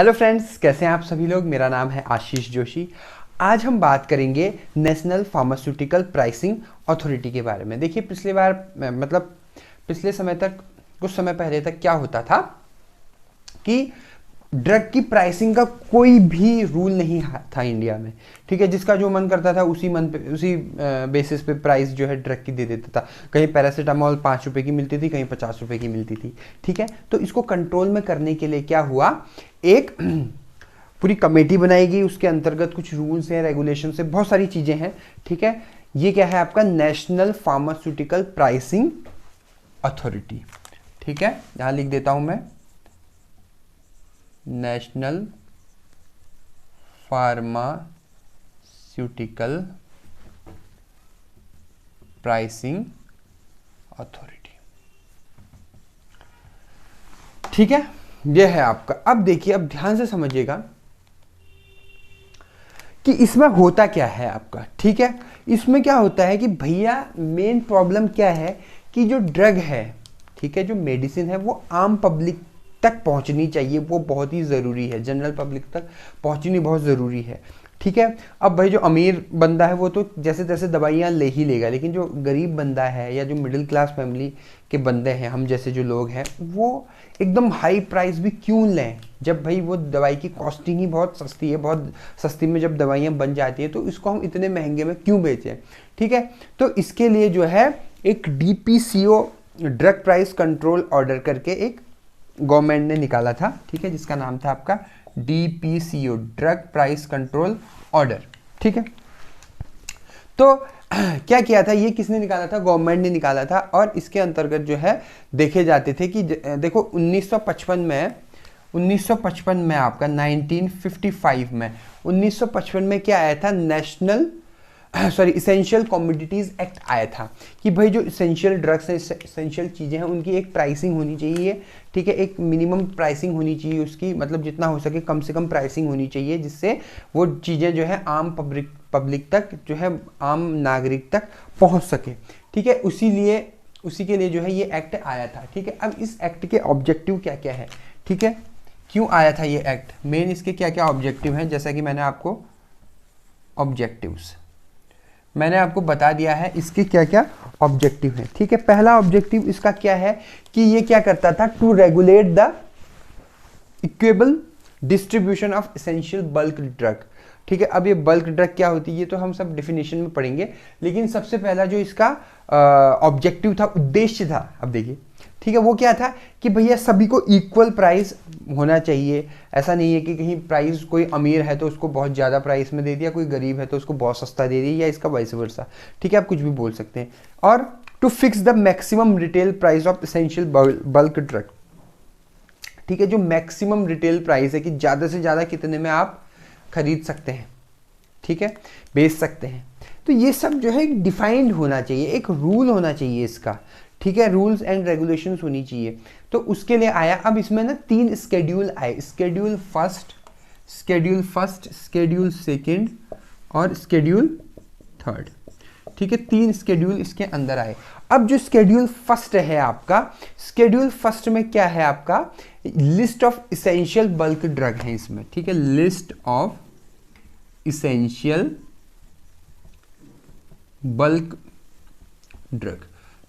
Hello friends, कैसे हैं आप सभी लोग। मेरा नाम है आशीष जोशी। आज हम बात करेंगे नेशनल फार्मास्यूटिकल प्राइसिंग अथॉरिटी के बारे में। देखिए पिछली बार मतलब पिछले समय तक, कुछ समय पहले तक क्या होता था कि ड्रग की प्राइसिंग का कोई भी रूल नहीं था इंडिया में। ठीक है, जिसका जो मन करता था उसी बेसिस पे प्राइस जो है ड्रग की दे देता था। कहीं पैरासीटामोल 5 रुपए की मिलती थी, कहीं 50 रुपए की मिलती थी। ठीक है, तो इसको कंट्रोल में करने के लिए क्या हुआ, एक पूरी कमेटी बनाई गई। उसके अंतर्गत कुछ रूल्स हैं, रेगुलेशन से बहुत सारी चीजें हैं। ठीक है, ये क्या है आपका नेशनल फार्मास्यूटिकल प्राइसिंग अथॉरिटी। ठीक है, यहां लिख देता हूं मैं, नेशनल फार्मास्यूटिकल प्राइसिंग अथॉरिटी। ठीक है, यह है आपका। अब देखिए, अब ध्यान से समझिएगा कि इसमें होता क्या है आपका। ठीक है, इसमें क्या होता है कि भैया मेन प्रॉब्लम क्या है कि जो ड्रग है, ठीक है, जो मेडिसिन है वो आम पब्लिक तक पहुंचनी चाहिए। वो बहुत ही ज़रूरी है, जनरल पब्लिक तक पहुंचनी बहुत ज़रूरी है। ठीक है, अब भाई जो अमीर बंदा है वो तो जैसे तैसे दवाइयाँ ले ही लेगा, लेकिन जो गरीब बंदा है या जो मिडिल क्लास फैमिली के बंदे हैं, हम जैसे जो लोग हैं, वो एकदम हाई प्राइस भी क्यों लें जब भाई वो दवाई की कॉस्टिंग ही बहुत सस्ती है। बहुत सस्ती में जब दवाइयाँ बन जाती है तो इसको हम इतने महंगे में क्यों बेचें। ठीक है, तो इसके लिए जो है एक DPCO, drug price control order करके एक गवर्नमेंट ने निकाला था। ठीक है, जिसका नाम था आपका DPCO, drug price control order. ठीक है, तो क्या किया था, ये किसने निकाला था, गवर्नमेंट ने निकाला था। और इसके अंतर्गत जो है देखे जाते थे कि देखो 1955 में आपका 1955 में क्या आया था, नेशनल इसेंशियल कमोडिटीज एक्ट आया था कि भाई जो इसेंशियल ड्रग्स हैं, इसेंशियल चीज़ें हैं, उनकी एक प्राइसिंग होनी चाहिए। ठीक है, एक मिनिमम प्राइसिंग होनी चाहिए उसकी, मतलब जितना हो सके कम से कम प्राइसिंग होनी चाहिए, जिससे वो चीज़ें जो है आम पब्लिक तक, जो है आम नागरिक तक पहुंच सके। ठीक है, उसी के लिए जो है ये एक्ट आया था। ठीक है, अब इस एक्ट के ऑब्जेक्टिव क्या क्या है, ठीक है, क्यों आया था ये एक्ट, मेन इसके क्या क्या ऑब्जेक्टिव हैं, जैसा कि मैंने आपको बता दिया है इसके क्या क्या ऑब्जेक्टिव है। ठीक है, पहला ऑब्जेक्टिव इसका क्या है कि ये क्या करता था, to regulate the equable distribution of essential bulk drug. ठीक है, अब ये बल्क ड्रग क्या होती है ये तो हम सब डिफिनेशन में पढ़ेंगे, लेकिन सबसे पहला जो इसका ऑब्जेक्टिव था, उद्देश्य था, अब देखिए, ठीक है, वो क्या था कि भैया सभी को इक्वल प्राइस होना चाहिए। ऐसा नहीं है कि कहीं प्राइस, कोई अमीर है तो उसको बहुत ज़्यादा प्राइस में दे दिया, कोई गरीब है तो उसको बहुत सस्ता दे दिया, या इसका वाइस वर्सा। ठीक है, आप कुछ भी बोल सकते हैं। और to fix the maximum retail price of essential bulk drug. ठीक है, जो मैक्सिमम रिटेल प्राइस है कि ज़्यादा से ज़्यादा कितने में आप खरीद सकते हैं, ठीक है, बेच सकते हैं। तो ये सब जो है डिफाइंड होना चाहिए, एक रूल होना चाहिए इसका। ठीक है, रूल्स एंड रेगुलेशंस होनी चाहिए। तो उसके लिए आया, अब इसमें ना 3 स्केड्यूल आए, स्केड्यूल फर्स्ट, स्केड्यूल सेकेंड और स्केड्यूल थर्ड। ठीक है, 3 स्केड्यूल इसके अंदर आए। अब जो स्केड्यूल फर्स्ट है आपका, स्केड्यूल फर्स्ट में क्या है आपका, list of essential bulk drug है इसमें। ठीक है, list of essential bulk drug,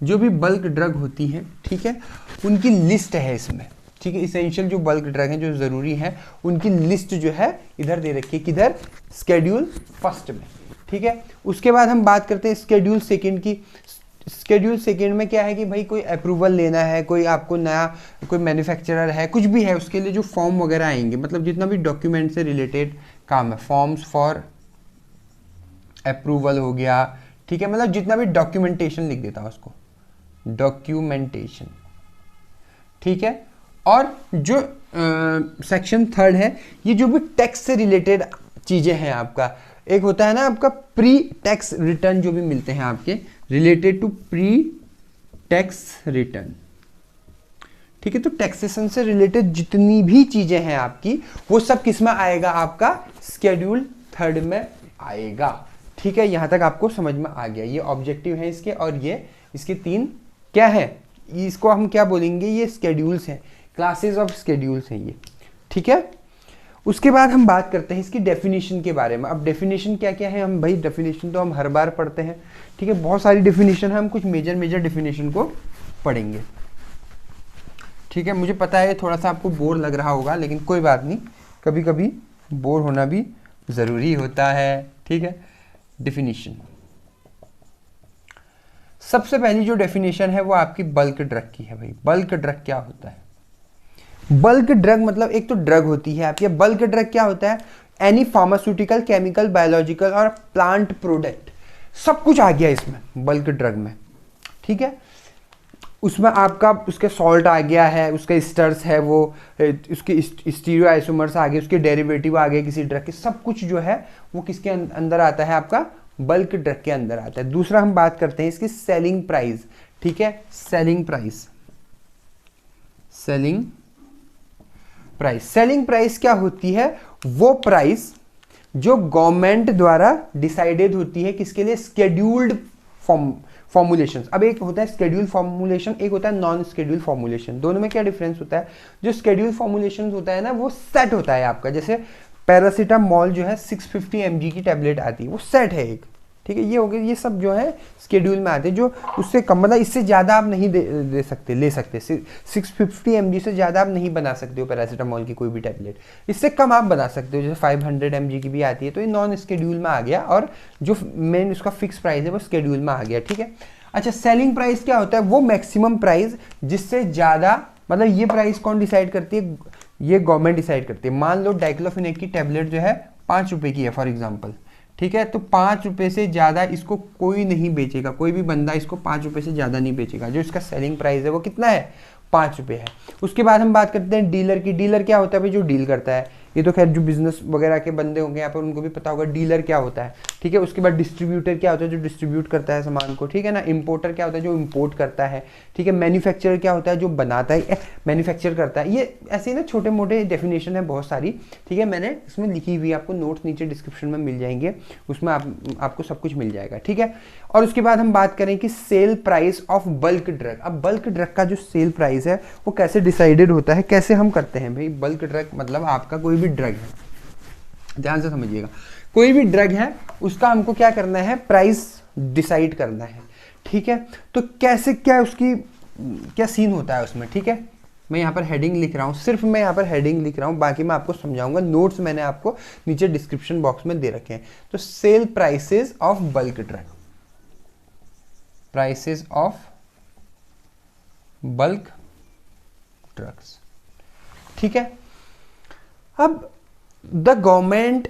जो भी बल्क ड्रग होती हैं, ठीक है, उनकी लिस्ट है इसमें। ठीक है, इसेंशियल जो बल्क ड्रग हैं, जो ज़रूरी है, उनकी लिस्ट जो है इधर दे रखी है, किधर, स्केड्यूल फर्स्ट में। ठीक है, उसके बाद हम बात करते हैं स्केड्यूल सेकेंड की। स्केड्यूल सेकेंड में क्या है कि भाई कोई अप्रूवल लेना है, कोई आपको नया कोई मैन्युफैक्चरर है, कुछ भी है, उसके लिए जो फॉर्म वगैरह आएंगे, मतलब जितना भी डॉक्यूमेंट से रिलेटेड काम है, फॉर्म्स फॉर अप्रूवल हो गया। ठीक है, मतलब जितना भी डॉक्यूमेंटेशन लिख देता हूँ उसको, डॉक्यूमेंटेशन। ठीक है, और जो सेक्शन थर्ड है, ये जो भी टैक्स से रिलेटेड चीज़ें हैं आपका, एक होता है ना आपका प्री टैक्स रिटर्न, जो भी मिलते हैं आपके, related to pre tax return. ठीक है, तो टैक्सेशन से रिलेटेड जितनी भी चीज़ें हैं आपकी, वो सब किस में आएगा, आपका स्केड्यूल थर्ड में आएगा। ठीक है, यहाँ तक आपको समझ में आ गया, ये ऑब्जेक्टिव है इसके, और ये इसके 3 क्या है, इसको हम क्या बोलेंगे, ये स्केड्यूल्स हैं, क्लासेस ऑफ स्केड्यूल्स हैं ये। ठीक है, उसके बाद हम बात करते हैं इसकी डेफिनेशन के बारे में। अब डेफिनेशन क्या क्या है, हम भाई डेफिनेशन तो हम हर बार पढ़ते हैं, ठीक है, बहुत सारी डेफिनेशन है, हम कुछ मेजर डेफिनेशन को पढ़ेंगे, ठीक है। मुझे पता है थोड़ा सा आपको बोर लग रहा होगा, लेकिन कोई बात नहीं, कभी कभी बोर होना भी ज़रूरी होता है, ठीक है। डेफिनेशन, सबसे पहली जो डेफिनेशन है वो आपकी बल्क ड्रग की है। भाई बल्क ड्रग क्या होता है? बल्क ड्रग मतलब एक तो ड्रग होती है आपकी, बल्क ड्रग क्या होता है? एनी फार्मास्यूटिकल, केमिकल, बायोलॉजिकल और प्लांट प्रोडक्ट, सब कुछ आ गया इसमें बल्क ड्रग में, ठीक है। उसमें आपका उसके सॉल्ट आ गया है, उसके स्टर्स है, वो उसके स्टीरियो आइसोमर्स आ गए, उसके डेरिवेटिव आ गए किसी ड्रग के, सब कुछ जो है वो किसके अंदर आता है? आपका बल्क ड्रग के अंदर आता है। दूसरा हम बात करते हैं इसकी सेलिंग प्राइस, ठीक है। Selling price, selling price, selling price क्या होती है? वो प्राइस जो गवर्नमेंट द्वारा डिसाइडेड होती है, किसके लिए? Scheduled formulation. अब एक होता है स्केड्यूल फॉर्मुलेशन, एक होता है नॉन स्केड्यूल फॉर्मुलेशन। दोनों में क्या डिफरेंस होता है? जो स्केड्यूल फॉर्मुलेशन होता है ना, वो सेट होता है आपका, जैसे पैरासीटामोल जो है 650 mg की टैबलेट आती है, वो सेट है एक, ठीक है। ये हो गया, ये सब जो है स्केड्यूल में आते हैं, जो उससे कम, मतलब इससे ज़्यादा आप नहीं दे सकते, ले सकते। 650 mg से ज़्यादा आप नहीं बना सकते हो पैरासीटामोल की कोई भी टैबलेट, इससे कम आप बना सकते हो, जैसे 500 mg की भी आती है, तो ये नॉन स्केड्यूल में आ गया, और जो मेन उसका फिक्स प्राइस है वो स्केड्यूल में आ गया, ठीक है। अच्छा, सेलिंग प्राइस क्या होता है? वो मैक्सिमम प्राइस जिससे ज़्यादा, मतलब ये प्राइस कौन डिसाइड करती है? ये गवर्नमेंट डिसाइड करती है। मान लो डाइक्लोफिनेक की टैबलेट जो है 5 रुपये की है फॉर एग्जाम्पल, ठीक है, तो 5 रुपये से ज़्यादा इसको कोई नहीं बेचेगा, कोई भी बंदा इसको 5 रुपये से ज़्यादा नहीं बेचेगा। जो इसका सेलिंग प्राइस है वो कितना है? 5 रुपये है। उसके बाद हम बात करते हैं डीलर की। डीलर क्या होता है भाई? जो डील करता है, ये तो खैर जो बिजनेस वगैरह के बंदे होंगे यहाँ पर उनको भी पता होगा डीलर क्या होता है, ठीक है। उसके बाद डिस्ट्रीब्यूटर क्या होता है? जो डिस्ट्रीब्यूट करता है सामान को, ठीक है ना। इंपोर्टर क्या होता है? जो इंपोर्ट करता है, ठीक है। मैन्युफैक्चरर क्या होता है? जो बनाता है, मैन्युफैक्चर करता है। ये ऐसे ना छोटे मोटे डेफिनेशन है बहुत सारी, ठीक है, मैंने इसमें लिखी हुई है, आपको नोट्स नीचे डिस्क्रिप्शन में मिल जाएंगे, उसमें आपको सब कुछ मिल जाएगा, ठीक है। और उसके बाद हम बात करें कि sale price of bulk drug. अब बल्क ड्रग का जो सेल प्राइस है वो कैसे डिसाइडेड होता है, कैसे हम करते हैं भाई? बल्क ड्रग मतलब आपका कोई भी ड्रग है, ध्यान से समझिएगा, कोई भी ड्रग है उसका हमको क्या करना है? प्राइस डिसाइड करना है, ठीक है। तो कैसे, क्या उसकी क्या सीन होता है उसमें, ठीक है। मैं यहाँ पर हेडिंग लिख रहा हूँ, सिर्फ मैं यहाँ पर हेडिंग लिख रहा हूँ, बाकी मैं आपको समझाऊंगा, नोट्स मैंने आपको नीचे डिस्क्रिप्शन बॉक्स में दे रखे हैं। तो sale prices of bulk drug, prices of bulk drugs, ठीक है। अब the government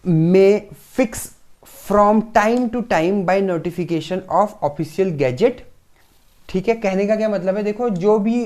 may fix from time to time by notification of official gazette, ठीक है। कहने का क्या मतलब है? देखो, जो भी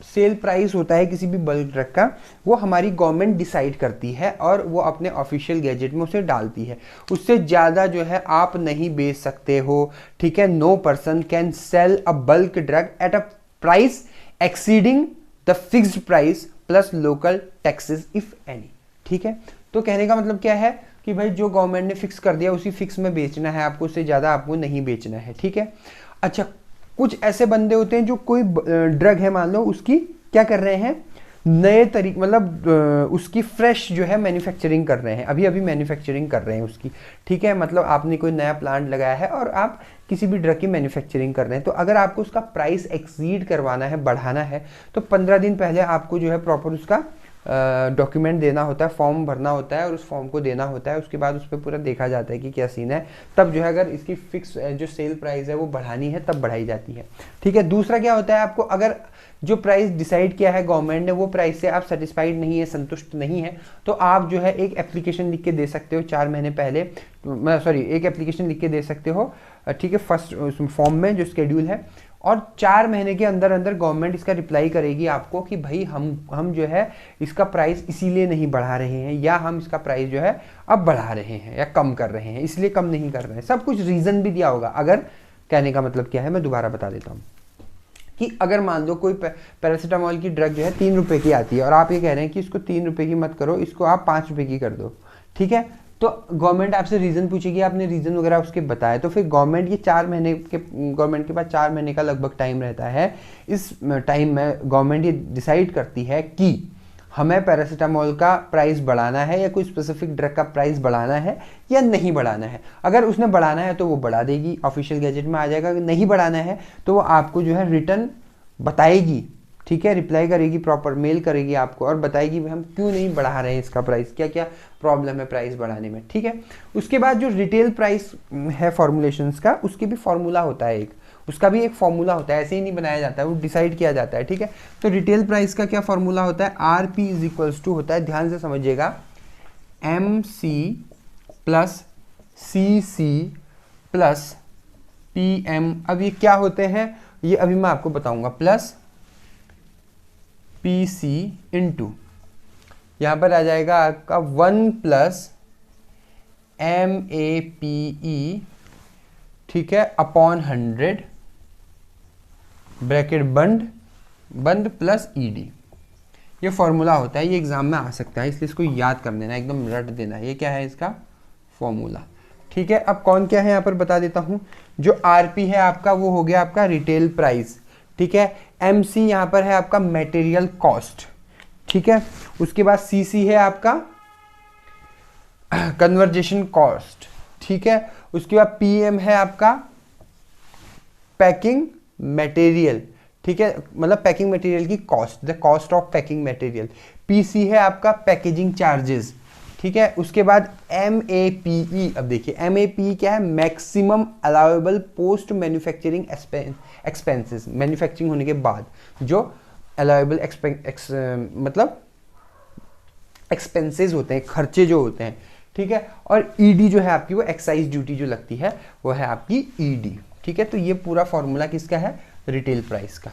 सेल प्राइस होता है किसी भी बल्क ड्रग का, वो हमारी गवर्नमेंट डिसाइड करती है और वो अपने ऑफिशियल गैजेट में उसे डालती है। उससे ज़्यादा जो है आप नहीं बेच सकते हो, ठीक है। No person can sell a bulk drug at a price exceeding the fixed price plus local taxes if any, ठीक है। तो कहने का मतलब क्या है कि भाई जो गवर्नमेंट ने फिक्स कर दिया उसी फिक्स में बेचना है आपको, उससे ज़्यादा आपको नहीं बेचना है, ठीक है। अच्छा, कुछ ऐसे बंदे होते हैं जो कोई ड्रग है, मान लो उसकी क्या कर रहे हैं? नए तरीके, मतलब उसकी फ्रेश जो है मैन्युफैक्चरिंग कर रहे हैं, अभी अभी मैन्युफैक्चरिंग कर रहे हैं उसकी, ठीक है। मतलब आपने कोई नया प्लांट लगाया है और आप किसी भी ड्रग की मैन्युफैक्चरिंग कर रहे हैं, तो अगर आपको उसका प्राइस एक्सीड करवाना है, बढ़ाना है, तो 15 दिन पहले आपको जो है प्रॉपर उसका डॉक्यूमेंट देना होता है, फॉर्म भरना होता है और उस फॉर्म को देना होता है। उसके बाद उस पर पूरा देखा जाता है कि क्या सीन है, तब जो है अगर इसकी फिक्स जो सेल प्राइस है वो बढ़ानी है तब बढ़ाई जाती है, ठीक है। दूसरा क्या होता है, आपको अगर जो प्राइस डिसाइड किया है गवर्नमेंट ने, वो प्राइस से आप सेटिस्फाइड नहीं है, संतुष्ट नहीं है, तो आप जो है एक एप्लीकेशन लिख के दे सकते हो 4 महीने पहले, एक एप्लीकेशन लिख के दे सकते हो, ठीक है, फर्स्ट फॉर्म में जो शेड्यूल है, और 4 महीने के अंदर अंदर गवर्नमेंट इसका रिप्लाई करेगी आपको कि भाई हम जो है इसका प्राइस इसीलिए नहीं बढ़ा रहे हैं, या हम इसका प्राइस जो है अब बढ़ा रहे हैं या कम कर रहे हैं, इसलिए कम नहीं कर रहे हैं। सब कुछ रीज़न भी दिया होगा। अगर, कहने का मतलब क्या है, मैं दोबारा बता देता हूँ कि अगर मान लो कोई पैरासीटामोल की ड्रग जो है 3 रुपये की आती है और आप ये कह रहे हैं कि इसको 3 रुपये की मत करो, इसको आप 5 रुपये की कर दो, ठीक है। तो गवर्नमेंट आपसे रीज़न पूछेगी, आपने रीज़न वगैरह उसके बताया, तो फिर गवर्नमेंट ये 4 महीने के, गवर्नमेंट के पास 4 महीने का लगभग टाइम रहता है। इस टाइम में गवर्नमेंट ये डिसाइड करती है कि हमें पैरासीटामोल का प्राइस बढ़ाना है या कोई स्पेसिफिक ड्रग का प्राइस बढ़ाना है या नहीं बढ़ाना है। अगर उसने बढ़ाना है तो वो बढ़ा देगी, ऑफिशियल गैजेट में आ जाएगा। अगर नहीं बढ़ाना है तो वो आपको जो है रिटर्न बताएगी, ठीक है, रिप्लाई करेगी, प्रॉपर मेल करेगी आपको और बताएगी हम क्यों नहीं बढ़ा रहे हैं इसका प्राइस, क्या क्या प्रॉब्लम है प्राइस बढ़ाने में, ठीक है। उसके बाद जो रिटेल प्राइस है फॉर्मुलेशंस का, उसके भी फॉर्मूला होता है एक, उसका भी एक फॉर्मूला होता है, ऐसे ही नहीं बनाया जाता है, वो डिसाइड किया जाता है, ठीक है। तो रिटेल प्राइस का क्या फॉर्मूला होता है, RP इज इक्वल्स टू होता है, ध्यान से समझिएगा, MC plus CC plus PM। अब ये क्या होते हैं ये अभी मैं आपको बताऊंगा, प्लस PC इंटू यहाँ पर आ जाएगा आपका 1 प्लस MAPE, ठीक है, अपॉन 100 ब्रैकेट बंद प्लस ED। ये फॉर्मूला होता है, ये एग्जाम में आ सकता है, इसलिए इसको याद कर देना, एकदम रट देना। ये क्या है इसका फॉर्मूला, ठीक है। अब कौन क्या है यहाँ पर बता देता हूँ। जो RP है आपका वो हो गया आपका रिटेल प्राइस, ठीक है। MC यहाँ पर है आपका मटेरियल कॉस्ट, ठीक है। उसके बाद CC है आपका कन्वर्जेशन कॉस्ट, ठीक है। उसके बाद PM है आपका पैकिंग मटेरियल, ठीक है, मतलब पैकिंग मटेरियल की cost, the cost of packing material. PC है आपका पैकेजिंग चार्जेस, ठीक है। उसके बाद MAPE, अब देखिए MAPE क्या है, maximum allowable post manufacturing expenses, manufacturing होने के बाद जो अलाउेबल मतलब एक्सपेंसेस होते हैं, खर्चे जो होते हैं, ठीक है। और ED जो है आपकी वो एक्साइज ड्यूटी जो लगती है वो है आपकी ED, ठीक है। तो ये पूरा फॉर्मूला किसका है, रिटेल प्राइस का,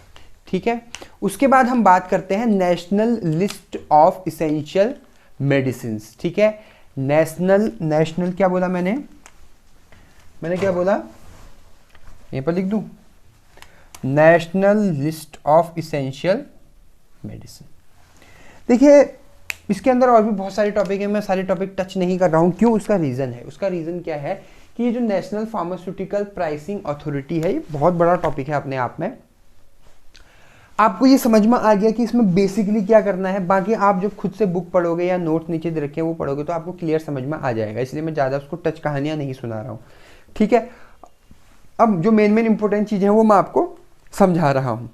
ठीक है। उसके बाद हम बात करते हैं national list of essential medicine, ठीक है। नेशनल क्या बोला मैंने क्या बोला, यहीं पर लिख दूं, national list of essential medicine. देखिए इसके अंदर और भी बहुत सारे टॉपिक है, मैं सारे टॉपिक टच नहीं कर रहा हूं, क्यों, उसका रीजन है। उसका रीजन क्या है कि ये जो नेशनल फार्मास्यूटिकल प्राइसिंग अथॉरिटी है, ये बहुत बड़ा टॉपिक है अपने आप में। आपको ये समझ में आ गया कि इसमें बेसिकली क्या करना है। बाकी आप जब खुद से बुक पढ़ोगे या नोट नीचे दे रखे हैं वो पढ़ोगे तो आपको क्लियर समझ में आ जाएगा, इसलिए मैं ज़्यादा उसको टच कहानियाँ नहीं सुना रहा हूँ, ठीक है। अब जो मेन इंपॉर्टेंट चीज़ें हैं वो मैं आपको समझा रहा हूँ।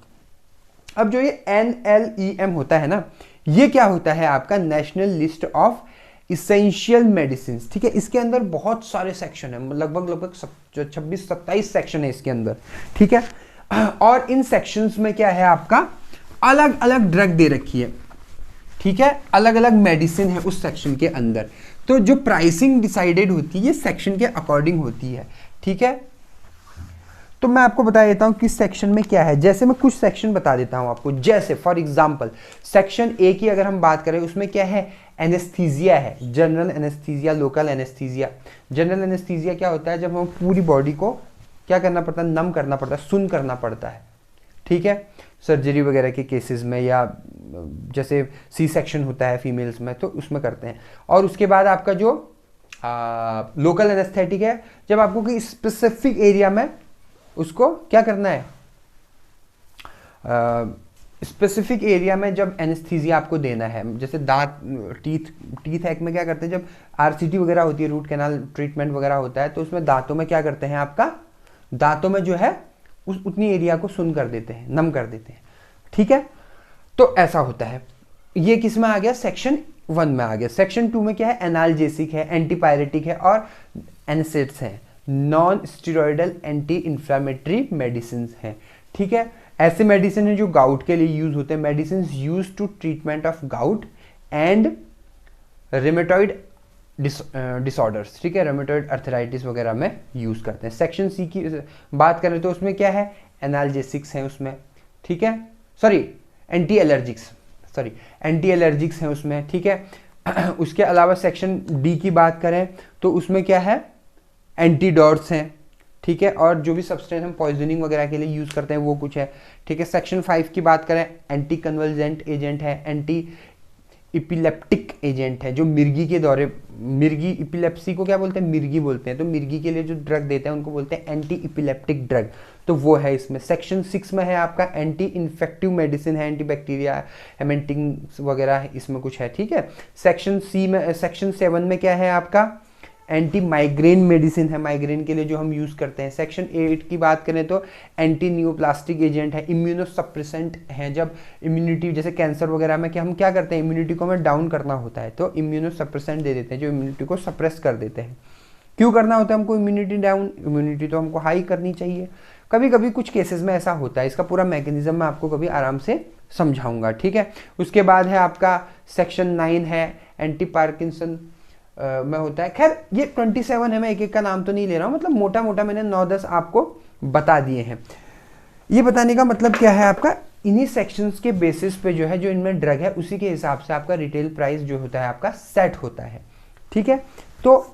अब जो ये NLEM होता है ना, ये क्या होता है आपका national list of essential medicine, ठीक है। इसके अंदर बहुत सारे सेक्शन है, लगभग 26-27 सेक्शन है इसके अंदर, ठीक है। और इन सेक्शंस में क्या है आपका अलग अलग ड्रग दे रखी है, ठीक है, अलग अलग मेडिसिन है उस सेक्शन के अंदर। तो जो प्राइसिंग डिसाइडेड होती है ये सेक्शन के अकॉर्डिंग होती है, ठीक है। तो मैं आपको बता देता हूं किस सेक्शन में क्या है। जैसे मैं कुछ सेक्शन बता देता हूं आपको, जैसे फॉर एग्जांपल सेक्शन A की अगर हम बात करें, उसमें क्या है, एनेस्थीसिया है, general anaesthesia, local anaesthesia. General anaesthesia क्या होता है, जब हम पूरी बॉडी को क्या करना पड़ता है, नम करना पड़ता है, सुन करना पड़ता है, ठीक है, सर्जरी वगैरह के केसेस में, या जैसे C सेक्शन होता है फीमेल्स में तो उसमें करते हैं। और उसके बाद आपका जो लोकल एनेस्थेटिक है, जब आपको कोई स्पेसिफिक एरिया में उसको क्या करना है, स्पेसिफिक एरिया में जब एनेस्थीसिया आपको देना है, जैसे दांत, टीथ हैक में क्या करते हैं, जब RCT वगैरह होती है, रूट कैनाल ट्रीटमेंट वगैरह होता है, तो उसमें दांतों में क्या करते हैं, आपका दांतों में जो है उतनी एरिया को सुन कर देते हैं, नम कर देते हैं, ठीक है। तो ऐसा होता है। ये किस में आ गया, सेक्शन 1 में आ गया। सेक्शन 2 में क्या है, एनाल्जेसिक है, एंटीपायरेटिक है और एनसेड्स हैं, non steroidal anti inflammatory medicine हैं, ठीक है। ऐसे मेडिसिन हैं जो गाउट के लिए यूज होते हैं, medicine use to treatment of gout and rheumatoid disorders, ठीक है, रेमेटॉइड अर्थराइटिस वगैरह में यूज करते हैं। सेक्शन C की बात करें तो उसमें क्या है, एनाल्जेसिक्स हैं उसमें, ठीक है, एंटी एलर्जिक्स हैं उसमें, ठीक है। उसके अलावा सेक्शन D की बात करें तो उसमें क्या है, एंटीडोट्स हैं, ठीक है, और जो भी सब्सटेंस हम पॉइजनिंग वगैरह के लिए यूज करते हैं वो कुछ है, ठीक है। सेक्शन 5 की बात करें, एंटी कन्वल्जेंट एजेंट है, एंटी इपिलेप्टिक एजेंट है, जो मिर्गी के दौरे मिर्गी, इपिलेप्सी को क्या बोलते हैं, मिर्गी बोलते हैं, तो मिर्गी के लिए जो ड्रग देते हैं उनको बोलते हैं एंटी इपिलेप्टिक ड्रग, तो वो है इसमें। सेक्शन 6 में है आपका एंटी इन्फेक्टिव मेडिसिन है, एंटी बैक्टीरिया हेमेंटिंग वगैरह इसमें कुछ है, ठीक है। सेक्शन 7 में क्या है आपका, एंटी माइग्रेन मेडिसिन है, माइग्रेन के लिए जो हम यूज़ करते हैं। सेक्शन 8 की बात करें तो एंटी न्यूप्लास्टिक एजेंट है, इम्यूनोसप्रेसेंट है, जब इम्यूनिटी जैसे कैंसर वगैरह में क्या हम क्या करते हैं, इम्यूनिटी को हमें डाउन करना होता है तो इम्यूनोसप्रेसेंट दे देते हैं जो इम्यूनिटी को सप्रेस कर देते हैं। क्यों करना होता है हमको इम्यूनिटी डाउन, इम्यूनिटी तो हमको हाई करनी चाहिए। कभी कभी कुछ केसेस में ऐसा होता है, इसका पूरा मैकेनिज्म मैं आपको कभी आराम से समझाऊंगा, ठीक है। उसके बाद है आपका सेक्शन 9 है एंटी पार्किंसन में होता है। खैर ये 27 है, मैं एक एक का नाम तो नहीं ले रहा हूँ, मतलब मोटा मोटा मैंने 9-10 आपको बता दिए हैं। ये बताने का मतलब क्या है आपका, इन्हीं सेक्शंस के बेसिस पे जो है, जो इनमें ड्रग है उसी के हिसाब से आपका रिटेल प्राइस जो होता है आपका सेट होता है, ठीक है। तो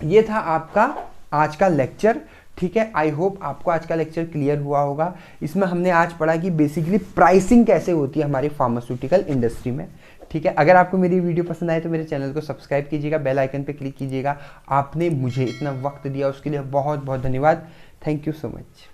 ये था आपका आज का लेक्चर, ठीक है। आई होप आपको आज का लेक्चर क्लियर हुआ होगा। इसमें हमने आज पढ़ा कि बेसिकली प्राइसिंग कैसे होती है हमारी फार्मास्यूटिकल इंडस्ट्री में, ठीक है। अगर आपको मेरी वीडियो पसंद आए तो मेरे चैनल को सब्सक्राइब कीजिएगा, बेल आइकन पे क्लिक कीजिएगा। आपने मुझे इतना वक्त दिया उसके लिए बहुत बहुत धन्यवाद। Thank you so much.